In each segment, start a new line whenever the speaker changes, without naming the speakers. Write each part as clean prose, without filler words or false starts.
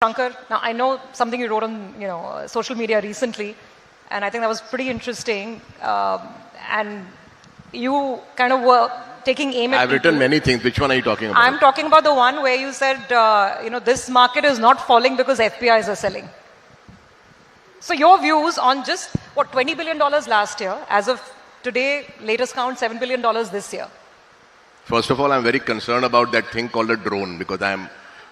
Shankar, now I know something you wrote on social media recently, and I think that was pretty interesting. And you kind of were taking aim at
I've written many things. Which one are you talking about?
I'm talking about the one where you said, this market is not falling because FPIs are selling. So your views on just, $20 billion last year, as of today, latest count, $7 billion this year.
First of all, I'm very concerned about that thing called a drone because I'm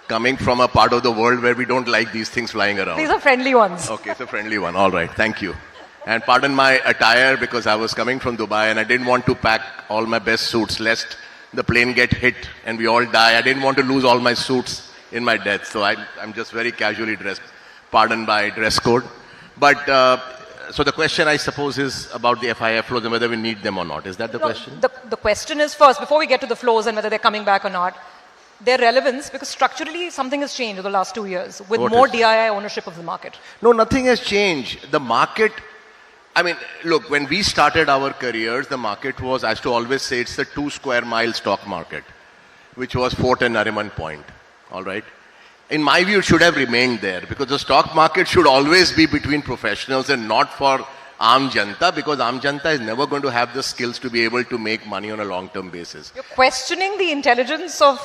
coming from a part of the world where we don't like these things flying around.
These are friendly ones.
Okay, it's a friendly one. All right, thank you. And pardon my attire because I was coming from Dubai and I didn't want to pack all my best suits lest the plane get hit and we all die. I didn't want to lose all my suits in my death. So I'm just very casually dressed. Pardon my dress code. But so the question, I suppose, is about the FII flows and whether we need them or not. Is that the question?
The question is first, before we get to the flows and whether they're coming back or not, their relevance, because structurally something has changed over the last 2 years with more DII ownership of the market.
No, nothing has changed. The market, I mean, look, when we started our careers, the market was, I used to always say, it's the 2 square mile stock market, which was Fort and Nariman Point. All right. In my view, it should have remained there because the stock market should always be between professionals and not for Aam Janta, because Aam Janta is never going to have the skills to be able to make money on a long-term basis.
You're questioning the intelligence of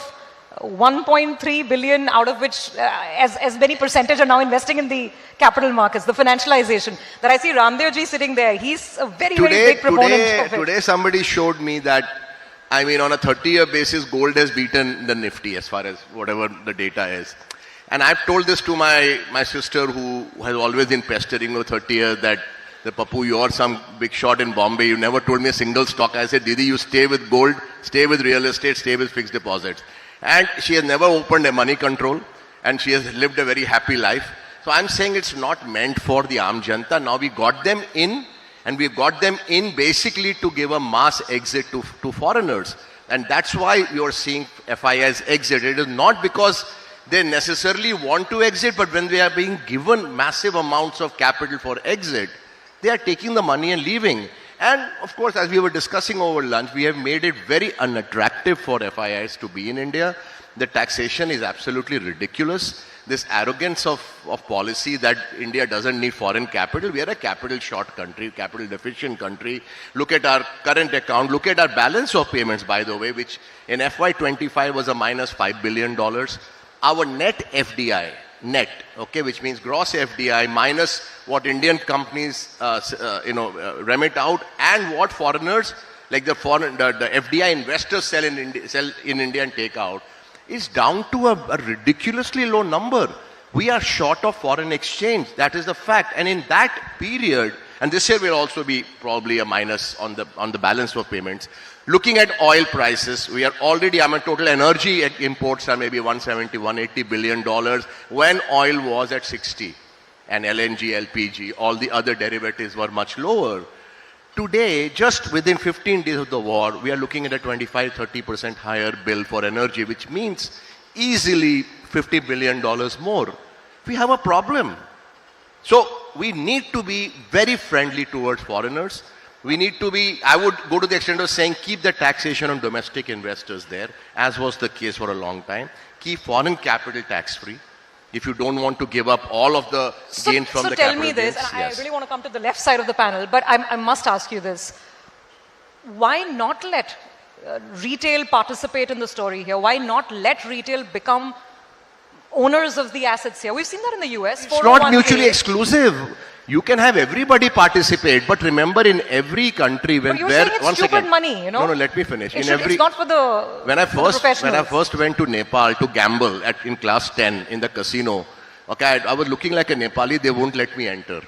1.3 billion, out of which as many percentage are now investing in the capital markets, the financialization. That I see Ramdev ji sitting there. He's a very big proponent of it.
Today somebody showed me that, I mean, on a 30-year basis, gold has beaten the Nifty as far as whatever the data is. And I've told this to my sister who has always been pestering for 30 years that, Papu, you're some big shot in Bombay. You never told me a single stock. I said, Didi, you stay with gold, stay with real estate, stay with fixed deposits. And she has never opened a money control and she has lived a very happy life. So I'm saying it's not meant for the Aam Janta. Now we got them in and we got them in basically to give a mass exit to foreigners. And that's why you're seeing FIIs exit. It is not because they necessarily want to exit, but when they are being given massive amounts of capital for exit, they are taking the money and leaving. And of course, as we were discussing over lunch, we have made it very unattractive for FIIs to be in India. The taxation is absolutely ridiculous. This arrogance of policy that India doesn't need foreign capital. We are a capital short country, capital deficient country. Look at our current account. Look at our balance of payments, by the way, which in FY25 was a minus $5 billion. Our net FDI, net, okay, which means gross FDI minus what Indian companies, remit out and what foreigners, like the FDI investors sell in India and take out, is down to a ridiculously low number. We are short of foreign exchange. That is the fact. And in that period, and this year will also be probably a minus on the balance of payments. Looking at oil prices, we are already, total energy imports are maybe $170, $180 billion when oil was at 60. And LNG, LPG, all the other derivatives were much lower. Today, just within 15 days of the war, we are looking at a 25-30% higher bill for energy, which means easily $50 billion more. We have a problem. So we need to be very friendly towards foreigners. We need to be, I would go to the extent of saying, keep the taxation on domestic investors there, as was the case for a long time. Keep foreign capital tax-free. If you don't want to give up all of the gains from the capital gains. So tell me
this, and I really want to come to the left side of the panel, but I must ask you this. Why not let retail participate in the story here? Why not let retail become owners of the assets here? We've seen that in the US.
It's not mutually exclusive. You can have everybody participate, but remember, in every country, when
there, it's stupid money,
No, let me finish.
It's not for the
when I first went to Nepal to gamble in class 10 in the casino, okay, I was looking like a Nepali. They won't let me enter.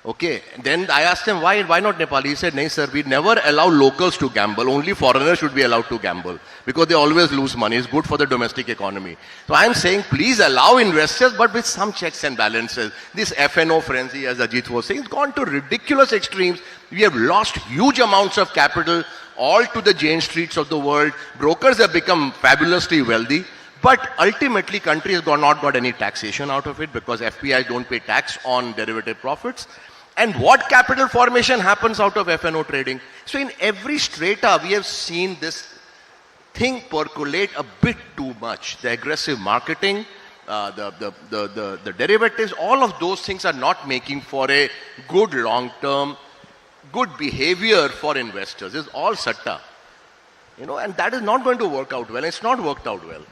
Okay, then I asked them why not Nepali? He said, "No, sir, we never allow locals to gamble. Only foreigners should be allowed to gamble because they always lose money. It's good for the domestic economy." So I'm saying, please allow investors, but with some checks and balances. This FNO frenzy, as Ajit was saying, has gone to ridiculous extremes. We have lost huge amounts of capital all to the Jane Streets of the world. Brokers have become fabulously wealthy. But ultimately, country has not got any taxation out of it because FPI don't pay tax on derivative profits. And what capital formation happens out of FNO trading? So in every strata, we have seen this thing percolate a bit too much. The aggressive marketing, the derivatives, all of those things are not making for a good long-term, good behavior for investors. It's all satta. And that is not going to work out well. It's not worked out well.